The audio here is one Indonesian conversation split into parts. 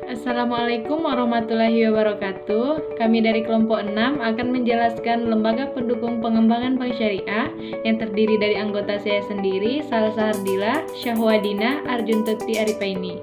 Assalamualaikum warahmatullahi wabarakatuh. Kami dari kelompok 6 akan menjelaskan lembaga pendukung pengembangan bank syariah yang terdiri dari anggota saya sendiri, Salsa Hardila, Syahwadina, Arjun Tuti Arifaini,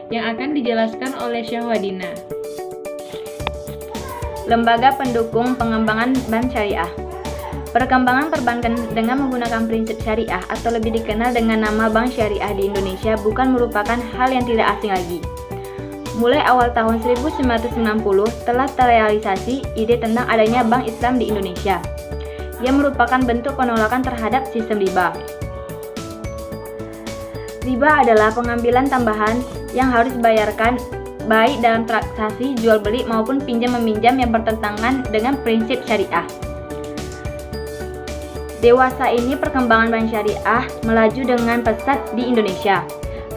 yang akan dijelaskan oleh Syahwadina. Lembaga pendukung pengembangan bank syariah. Perkembangan perbankan dengan menggunakan prinsip syariah atau lebih dikenal dengan nama bank syariah di Indonesia bukan merupakan hal yang tidak asing lagi. Mulai awal tahun 1990 telah terrealisasi ide tentang adanya bank Islam di Indonesia, yang merupakan bentuk penolakan terhadap sistem riba. Riba adalah pengambilan tambahan yang harus dibayarkan baik dalam transaksi jual beli maupun pinjam meminjam yang bertentangan dengan prinsip syariah. Dewasa ini perkembangan bank syariah melaju dengan pesat di Indonesia.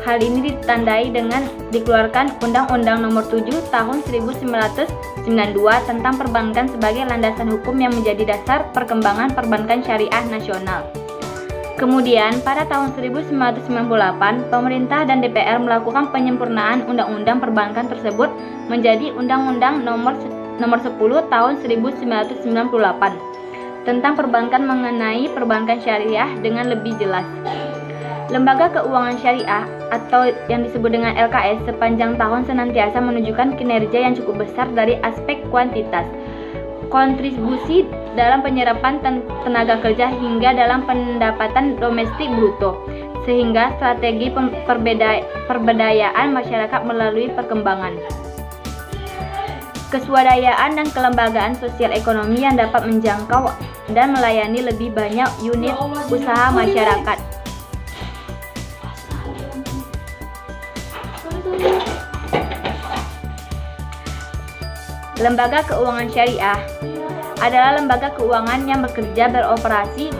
Hal ini ditandai dengan dikeluarkan Undang-Undang Nomor 7 Tahun 1992 tentang perbankan sebagai landasan hukum yang menjadi dasar perkembangan perbankan syariah nasional. Kemudian, pada tahun 1998, pemerintah dan DPR melakukan penyempurnaan undang-undang perbankan tersebut menjadi Undang-Undang Nomor 10 Tahun 1998 tentang perbankan mengenai perbankan syariah dengan lebih jelas. Lembaga keuangan syariah atau yang disebut dengan LKS sepanjang tahun senantiasa menunjukkan kinerja yang cukup besar dari aspek kuantitas, kontribusi dalam penyerapan tenaga kerja hingga dalam pendapatan domestik bruto, sehingga strategi pemberdayaan masyarakat melalui perkembangan keswadayaan dan kelembagaan sosial ekonomi yang dapat menjangkau dan melayani lebih banyak unit usaha masyarakat. Lembaga keuangan syariah adalah lembaga keuangan yang bekerja beroperasi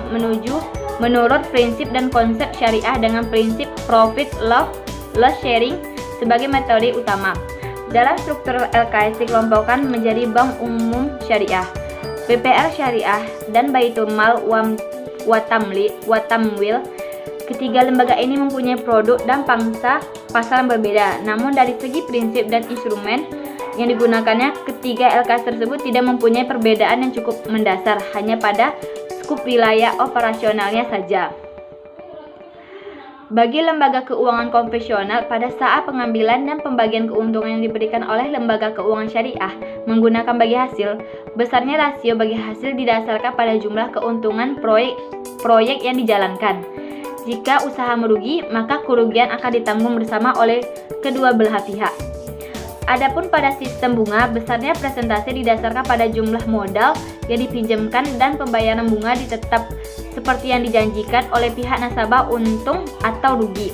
menurut prinsip dan konsep syariah dengan prinsip profit loss sharing sebagai metode utama. Dalam struktur LKS dikelompokkan menjadi Bank Umum Syariah, BPR Syariah, dan Baitul Mal wa Tamwil. Ketiga lembaga ini mempunyai produk dan pangsa pasar yang berbeda, namun dari segi prinsip dan instrumen yang digunakannya, ketiga LKS tersebut tidak mempunyai perbedaan yang cukup mendasar, hanya pada skup wilayah operasionalnya saja. Bagi lembaga keuangan konvensional, pada saat pengambilan dan pembagian keuntungan yang diberikan oleh lembaga keuangan syariah menggunakan bagi hasil, besarnya rasio bagi hasil didasarkan pada jumlah keuntungan proyek yang dijalankan. Jika usaha merugi, maka kerugian akan ditanggung bersama oleh kedua belah pihak. Adapun pada sistem bunga, besarnya presentase didasarkan pada jumlah modal yang dipinjamkan dan pembayaran bunga ditetap seperti yang dijanjikan oleh pihak nasabah untung atau rugi.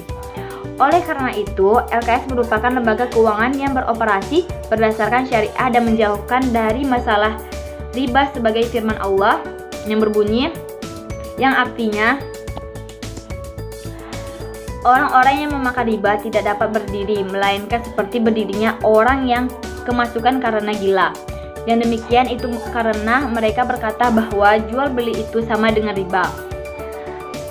Oleh karena itu, LKS merupakan lembaga keuangan yang beroperasi berdasarkan syariah dan menjauhkan dari masalah riba sebagai firman Allah yang berbunyi, yang artinya orang-orang yang memakan riba tidak dapat berdiri, melainkan seperti berdirinya orang yang kemasukan karena gila. Yang demikian itu karena mereka berkata bahwa jual beli itu sama dengan riba.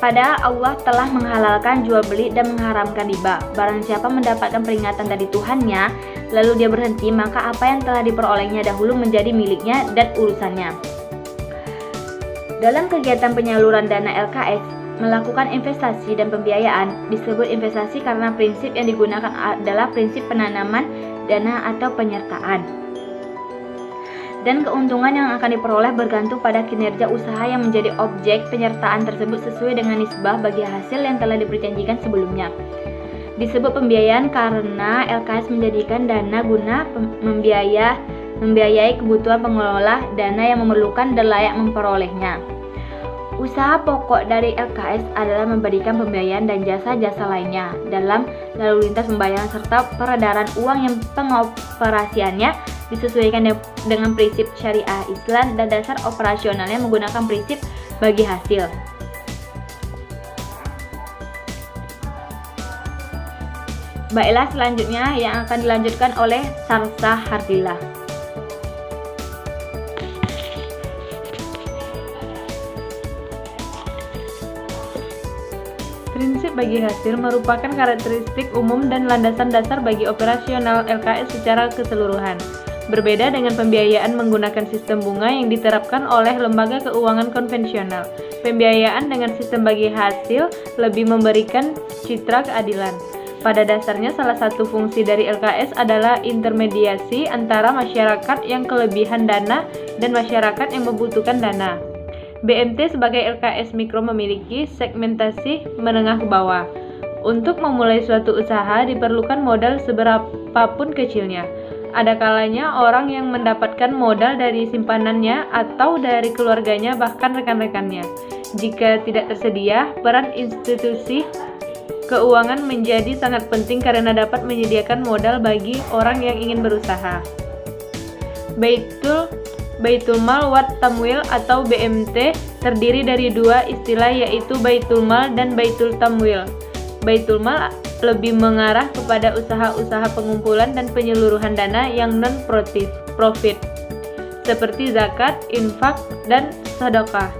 Padahal Allah telah menghalalkan jual beli dan mengharamkan riba. Barang siapa mendapatkan peringatan dari Tuhannya, lalu dia berhenti, maka apa yang telah diperolehnya dahulu menjadi miliknya dan urusannya. Dalam kegiatan penyaluran dana LKS, melakukan investasi dan pembiayaan disebut investasi karena prinsip yang digunakan adalah prinsip penanaman dana atau penyertaan. Dan keuntungan yang akan diperoleh bergantung pada kinerja usaha yang menjadi objek penyertaan tersebut sesuai dengan nisbah bagi hasil yang telah diperjanjikan sebelumnya. Disebut pembiayaan karena LKS menjadikan dana guna membiayai kebutuhan pengelola dana yang memerlukan dan layak memperolehnya. Usaha pokok dari LKS adalah memberikan pembiayaan dan jasa-jasa lainnya dalam lalu lintas pembayaran serta peredaran uang yang pengoperasiannya disesuaikan dengan prinsip syariah Islam dan dasar operasionalnya menggunakan prinsip bagi hasil. Baiklah, selanjutnya yang akan dilanjutkan oleh Salsa Hardila. Prinsip bagi hasil merupakan karakteristik umum dan landasan dasar bagi operasional LKS secara keseluruhan. Berbeda dengan pembiayaan menggunakan sistem bunga yang diterapkan oleh lembaga keuangan konvensional. Pembiayaan dengan sistem bagi hasil lebih memberikan citra keadilan. Pada dasarnya salah satu fungsi dari LKS adalah intermediasi antara masyarakat yang kelebihan dana dan masyarakat yang membutuhkan dana. BMT sebagai LKS mikro memiliki segmentasi menengah ke bawah. Untuk memulai suatu usaha diperlukan modal seberapapun kecilnya. Ada kalanya orang yang mendapatkan modal dari simpanannya atau dari keluarganya bahkan rekan-rekannya. Jika tidak tersedia, peran institusi keuangan menjadi sangat penting karena dapat menyediakan modal bagi orang yang ingin berusaha. Baitul Mal wat Tamwil atau BMT terdiri dari dua istilah yaitu Baitul Mal dan Baitul Tamwil. Baitul Mal lebih mengarah kepada usaha-usaha pengumpulan dan penyaluran dana yang non-profit seperti zakat, infak, dan sedekah.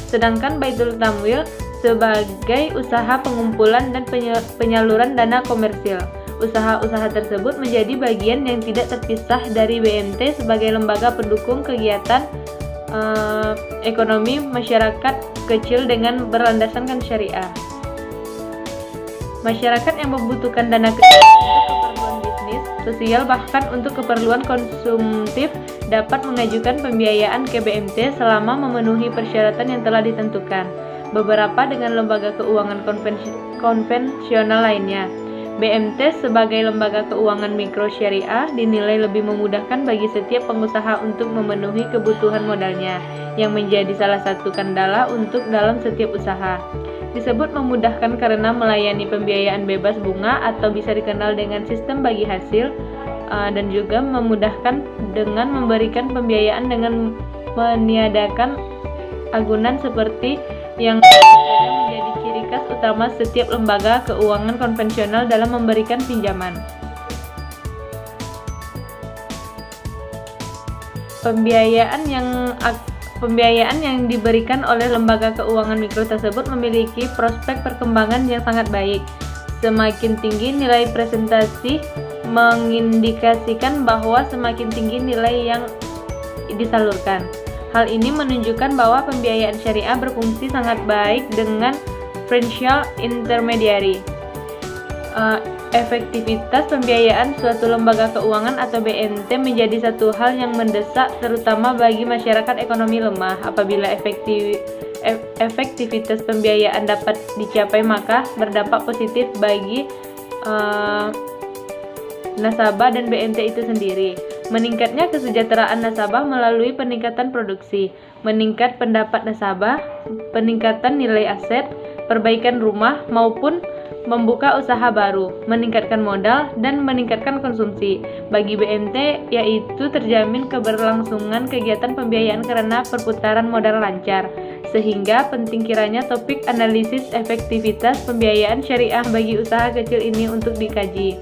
Sedangkan Baitul Tamwil sebagai usaha pengumpulan dan penyaluran dana komersil. Usaha-usaha tersebut menjadi bagian yang tidak terpisah dari BMT sebagai lembaga pendukung kegiatan ekonomi masyarakat kecil dengan berlandaskan syariah. Masyarakat yang membutuhkan dana kecil untuk keperluan bisnis, sosial, bahkan untuk keperluan konsumtif dapat mengajukan pembiayaan ke BMT selama memenuhi persyaratan yang telah ditentukan. Beberapa dengan lembaga keuangan konvensional lainnya. BMT sebagai lembaga keuangan mikro syariah dinilai lebih memudahkan bagi setiap pengusaha untuk memenuhi kebutuhan modalnya, yang menjadi salah satu kendala untuk dalam setiap usaha. Disebut memudahkan karena melayani pembiayaan bebas bunga atau bisa dikenal dengan sistem bagi hasil, dan juga memudahkan dengan memberikan pembiayaan dengan meniadakan agunan seperti yang menjadi ciri khas utama setiap lembaga keuangan konvensional dalam memberikan pinjaman. Pembiayaan yang diberikan oleh lembaga keuangan mikro tersebut memiliki prospek perkembangan yang sangat baik. Semakin tinggi nilai presentasi mengindikasikan bahwa semakin tinggi nilai yang disalurkan. Hal ini menunjukkan bahwa pembiayaan syariah berfungsi sangat baik dengan financial intermediary. Efektivitas pembiayaan suatu lembaga keuangan atau BMT menjadi satu hal yang mendesak terutama bagi masyarakat ekonomi lemah. Apabila efektivitas pembiayaan dapat dicapai maka berdampak positif bagi nasabah dan BMT itu sendiri. Meningkatnya kesejahteraan nasabah melalui peningkatan produksi, meningkat pendapat nasabah, peningkatan nilai aset, perbaikan rumah maupun membuka usaha baru, meningkatkan modal, dan meningkatkan konsumsi. Bagi BMT, yaitu terjamin keberlangsungan kegiatan pembiayaan karena perputaran modal lancar. Sehingga penting kiranya topik analisis efektivitas pembiayaan syariah bagi usaha kecil ini untuk dikaji.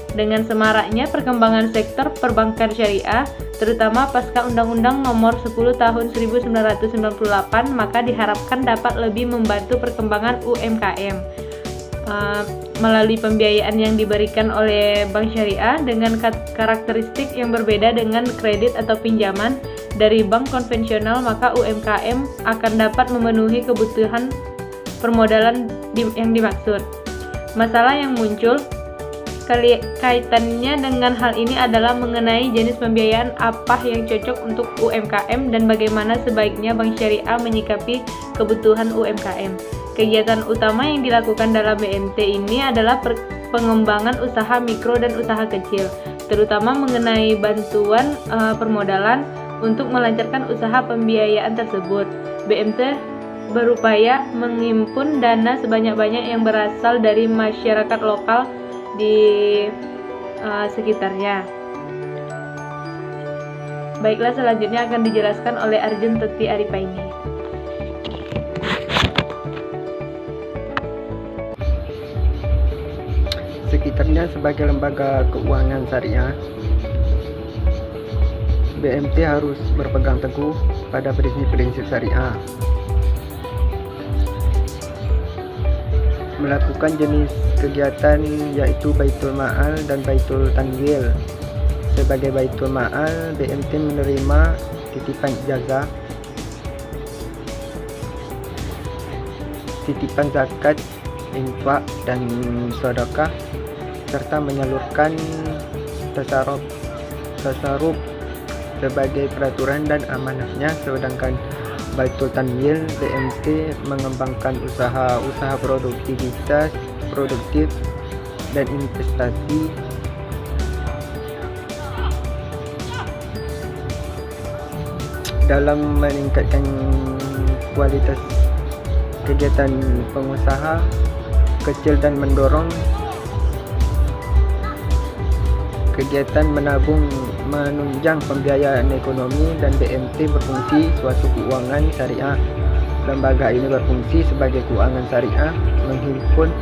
Dengan semaraknya perkembangan sektor perbankan syariah, terutama pasca Undang-Undang Nomor 10 Tahun 1998, maka diharapkan dapat lebih membantu perkembangan UMKM. Melalui pembiayaan yang diberikan oleh bank syariah dengan karakteristik yang berbeda dengan kredit atau pinjaman dari bank konvensional, maka UMKM akan dapat memenuhi kebutuhan permodalan yang dimaksud. Masalah yang muncul kaitannya dengan hal ini adalah mengenai jenis pembiayaan apa yang cocok untuk UMKM dan bagaimana sebaiknya bank syariah menyikapi kebutuhan UMKM. Kegiatan utama yang dilakukan dalam BMT ini adalah pengembangan usaha mikro dan usaha kecil, terutama mengenai bantuan permodalan untuk melancarkan usaha pembiayaan tersebut. BMT berupaya menghimpun dana sebanyak-banyak yang berasal dari masyarakat lokal di sekitarnya. Baiklah, selanjutnya akan dijelaskan oleh Arjun Teti Aripaini. Sekitarnya sebagai lembaga keuangan syariah, BMT harus berpegang teguh pada prinsip-prinsip syariah. melakukan jenis kegiatan yaitu Baitul Ma'al dan Baitul Tanwil. Sebagai Baitul Ma'al, BMT menerima titipan ijazah, titipan zakat, infak dan sedekah, serta menyalurkan tasarruf sebagai peraturan dan amanahnya. Sedangkan Baitul Tanwil, BMT mengembangkan usaha produktif dan investasi dalam meningkatkan kualitas kegiatan pengusaha kecil dan mendorong kegiatan menunjang pembiayaan ekonomi. Dan BMT berfungsi suatu keuangan syariah. Lembaga ini berfungsi sebagai keuangan syariah, menghimpun